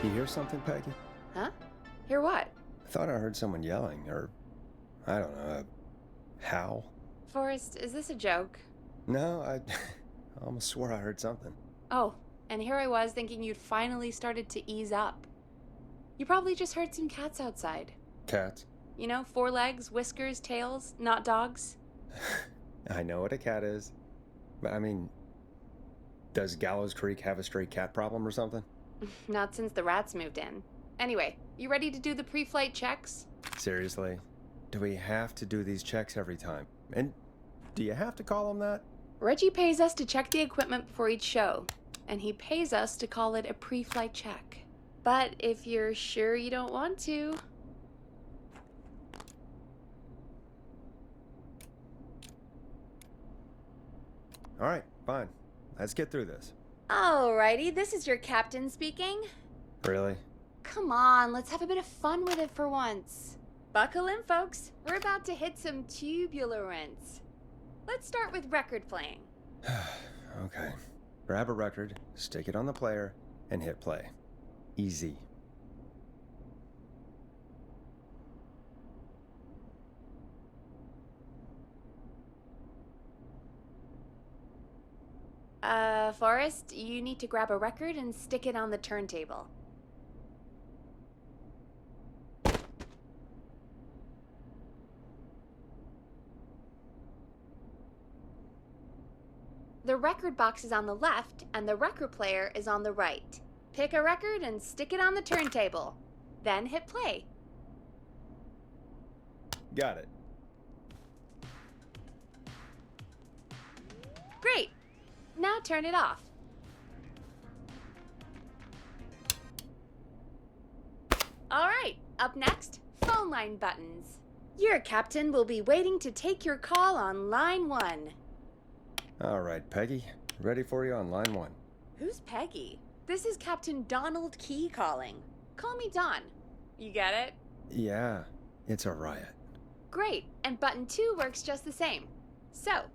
You hear something, Peggy? Huh? Hear what? I thought I heard someone yelling, or, I don't know, a howl. Forrest, is this a joke? No, I almost swore I heard something. Oh, and here I was thinking you'd finally started to ease up. You probably just heard some cats outside. Cats? You know, 4 legs, whiskers, tails, not dogs. I know what a cat is. But I mean, does Gallows Creek have a stray cat problem or something? Not since the rats moved in. Anyway, you ready to do the pre-flight checks? Seriously? Do we have to do these checks every time? And do you have to call them that? Reggie pays us to check the equipment before each show, and he pays us to call it a pre-flight check. But if you're sure you don't want to... Alright, fine. Let's get through this. Alrighty, this is your captain speaking. Really? Come on, let's have a bit of fun with it for once. Buckle in, folks. We're about to hit some tubulance. Let's start with record playing. Okay. Grab a record, stick it on the player, and hit play. Easy. Forrest, you need to grab a record and stick it on the turntable. The record box is on the left, and the record player is on the right. Pick a record and stick it on the turntable. Then hit play. Got it. Great! Now turn it off. Alright, up next, phone line buttons. Your captain will be waiting to take your call on line 1. Alright, Peggy. Ready for you on line 1. Who's Peggy? This is Captain Donald Key calling. Call me Don. You get it? Yeah, it's a riot. Great, and button 2 works just the same. So,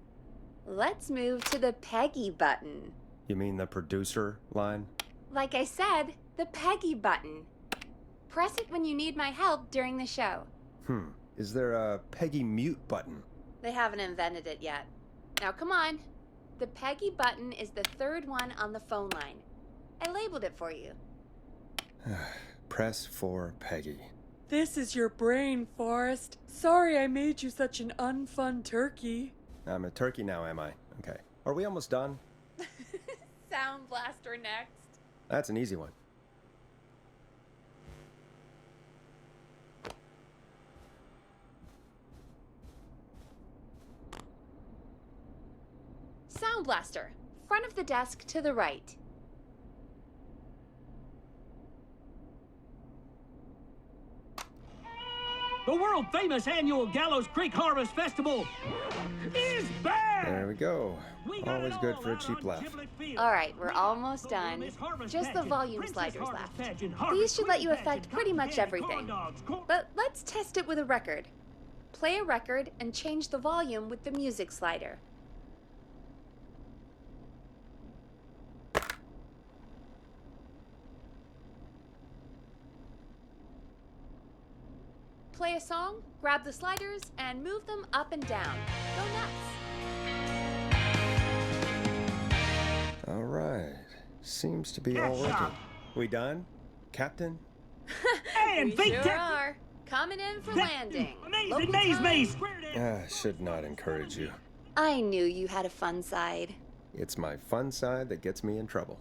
let's move to the Peggy button. You mean the producer line? Like I said, the Peggy button. Press it when you need my help during the show. Is there a Peggy mute button? They haven't invented it yet. Now come on. The Peggy button is the 3rd one on the phone line. I labeled it for you. Press for Peggy. This is your brain, Forrest. Sorry I made you such an unfun turkey. I'm a turkey now, am I? Okay. Are we almost done? Sound blaster next. That's an easy one. Sound blaster. Front of the desk to the right. The world-famous annual Gallows Creek Harvest Festival is back! There we go. Always good for a cheap laugh. Alright, we're almost done. Just the volume sliders left. These should let you affect pretty much everything. But let's test it with a record. Play a record and change the volume with the music slider. Play a song, grab the sliders, and move them up and down. Go nuts! All right. Seems to be all working. We done, Captain? And We sure are. Coming in for landing. Local time. Should not encourage you. I knew you had a fun side. It's my fun side that gets me in trouble.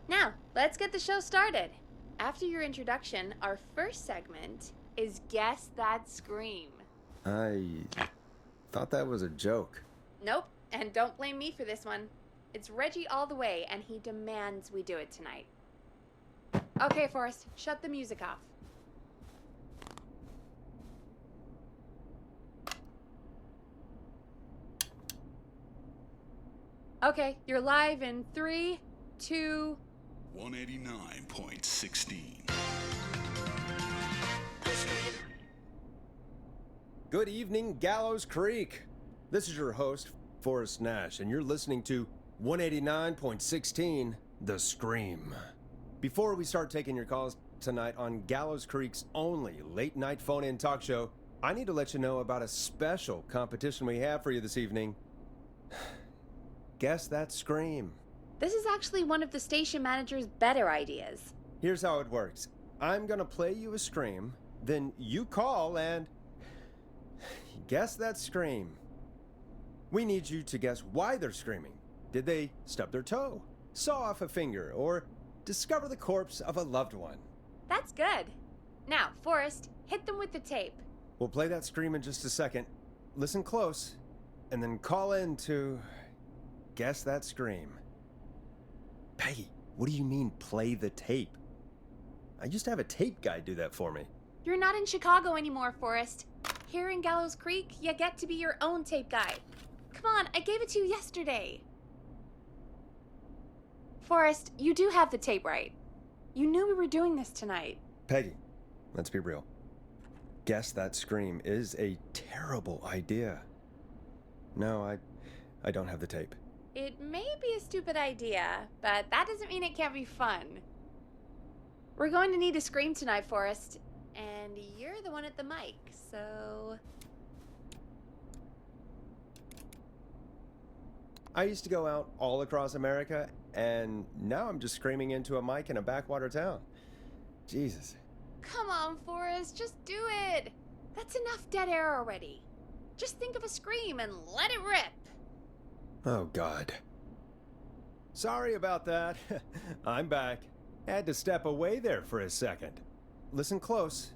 Now, let's get the show started. After your introduction, our first segment is Guess That Scream. I thought that was a joke. Nope, and don't blame me for this one. It's Reggie all the way, and he demands we do it tonight. Okay, Forrest, shut the music off. Okay, you're live in 3, 2... 189.16. Good evening, Gallows Creek. This is your host, Forrest Nash, and you're listening to 189.16, The Scream. Before we start taking your calls tonight on Gallows Creek's only late-night phone-in talk show, I need to let you know about a special competition we have for you this evening. Guess that scream. This is actually one of the station manager's better ideas. Here's how it works. I'm gonna play you a scream, then you call and guess that scream. We need you to guess why they're screaming. Did they stub their toe, saw off a finger, or discover the corpse of a loved one? That's good. Now, Forrest, hit them with the tape. We'll play that scream in just a second. Listen close, and then call in to guess that scream. Peggy, what do you mean, play the tape? I used to have a tape guy do that for me. You're not in Chicago anymore, Forrest. Here in Gallows Creek, you get to be your own tape guy. Come on, I gave it to you yesterday. Forrest, you do have the tape right. You knew we were doing this tonight. Peggy, let's be real. Guess that scream is a terrible idea. No, I don't have the tape. It may be a stupid idea, but that doesn't mean it can't be fun. We're going to need a scream tonight, Forrest, and you're the one at the mic, so... I used to go out all across America, and now I'm just screaming into a mic in a backwater town. Jesus. Come on, Forrest, just do it. That's enough dead air already. Just think of a scream and let it rip. Oh, God. Sorry about that. I'm back. Had to step away there for a second. Listen close,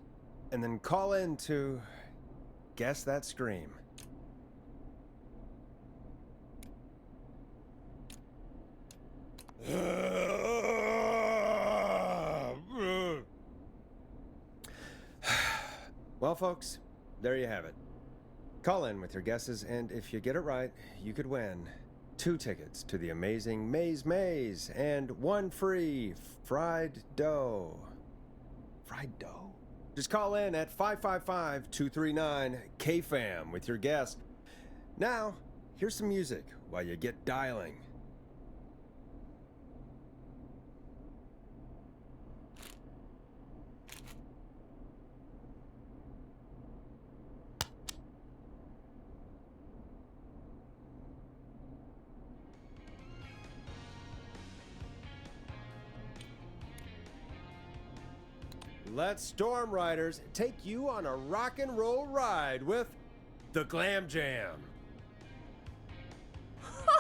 and then call in to guess that scream. Well, folks, there you have it. Call in with your guesses, and if you get it right, you could win 2 tickets to the amazing Maze and 1 free fried dough. Fried dough? Just call in at 555-239-KFAM with your guess. Now, here's some music while you get dialing. Let Storm Riders take you on a rock and roll ride with the Glam Jam.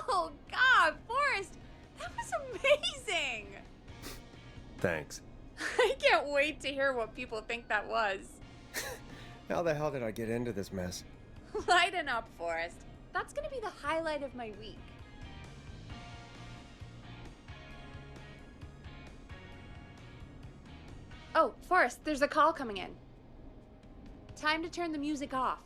Oh, God, Forrest, that was amazing. Thanks. I can't wait to hear what people think that was. How the hell did I get into this mess? Lighten up, Forrest. That's gonna be the highlight of my week. Oh, Forrest, there's a call coming in. Time to turn the music off.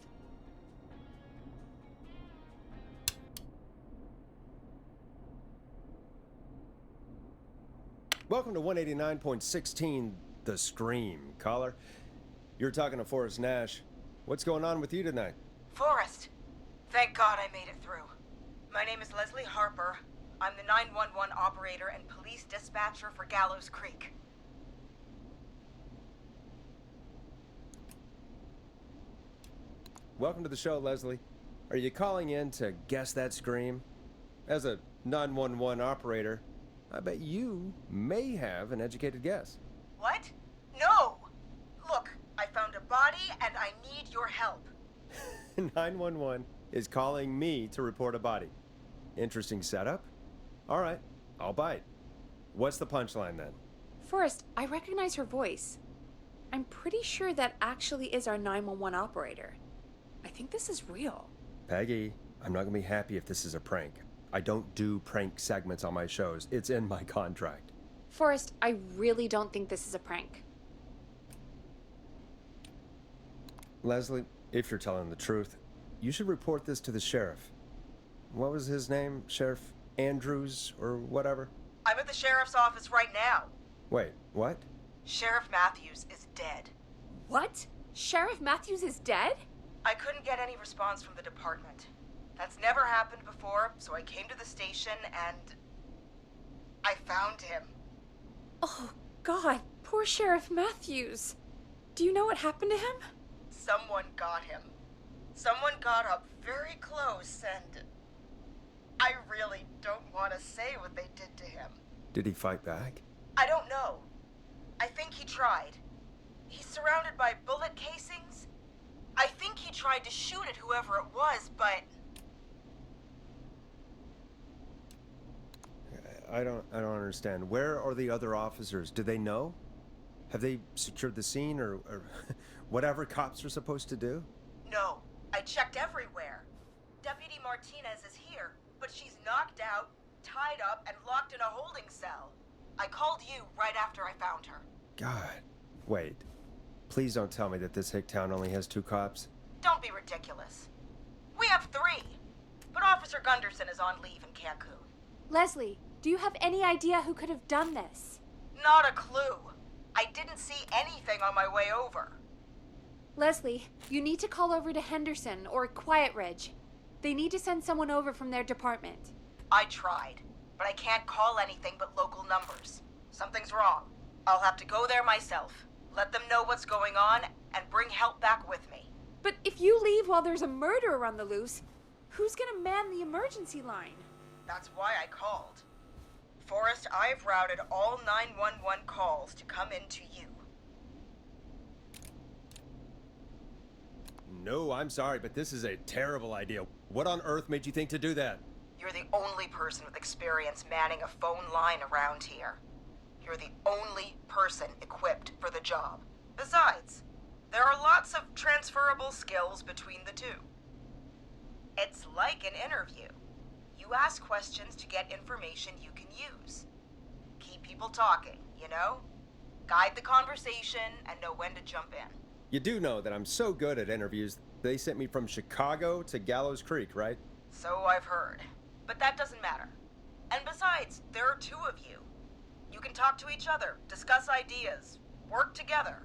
Welcome to 189.16, The Scream. Caller, you're talking to Forrest Nash. What's going on with you tonight? Forrest, thank God I made it through. My name is Leslie Harper. I'm the 911 operator and police dispatcher for Gallows Creek. Welcome to the show, Leslie. Are you calling in to guess that scream? As a 911 operator, I bet you may have an educated guess. What? No! Look, I found a body and I need your help. 911 is calling me to report a body. Interesting setup. All right, I'll bite. What's the punchline then? Forrest, I recognize her voice. I'm pretty sure that actually is our 911 operator. I think this is real. Peggy, I'm not gonna be happy if this is a prank. I don't do prank segments on my shows. It's in my contract. Forrest, I really don't think this is a prank. Leslie, if you're telling the truth, you should report this to the sheriff. What was his name? Sheriff Andrews or whatever? I'm at the sheriff's office right now. Wait, what? Sheriff Matthews is dead. What? Sheriff Matthews is dead? I couldn't get any response from the department. That's never happened before, so I came to the station and I found him. Oh, God, poor Sheriff Matthews. Do you know what happened to him? Someone got him. Someone got up very close and... I really don't want to say what they did to him. Did he fight back? I don't know. I think he tried. He's surrounded by bullet casings. I think he tried to shoot at whoever it was, but... I don't understand. Where are the other officers? Do they know? Have they secured the scene or whatever cops are supposed to do? No, I checked everywhere. Deputy Martinez is here, but she's knocked out, tied up, and locked in a holding cell. I called you right after I found her. God. Wait. Please don't tell me that this hick town only has 2 cops. Don't be ridiculous. We have 3, but Officer Gunderson is on leave in Cancun. Leslie, do you have any idea who could have done this? Not a clue. I didn't see anything on my way over. Leslie, you need to call over to Henderson or Quiet Ridge. They need to send someone over from their department. I tried, but I can't call anything but local numbers. Something's wrong. I'll have to go there myself, let them know what's going on, and bring help back with me. But if you leave while there's a murderer on the loose, who's gonna man the emergency line? That's why I called. Forrest, I've routed all 911 calls to come in to you. No, I'm sorry, but this is a terrible idea. What on earth made you think to do that? You're the only person with experience manning a phone line around here. You're the only person equipped for the job. Besides, there are lots of transferable skills between the two. It's like an interview. You ask questions to get information you can use. Keep people talking, you know? Guide the conversation and know when to jump in. You do know that I'm so good at interviews, they sent me from Chicago to Gallows Creek, right? So I've heard. But that doesn't matter. And besides, there are 2 of you. You can talk to each other, discuss ideas, work together.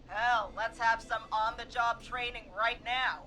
Hell, let's have some on-the-job training right now.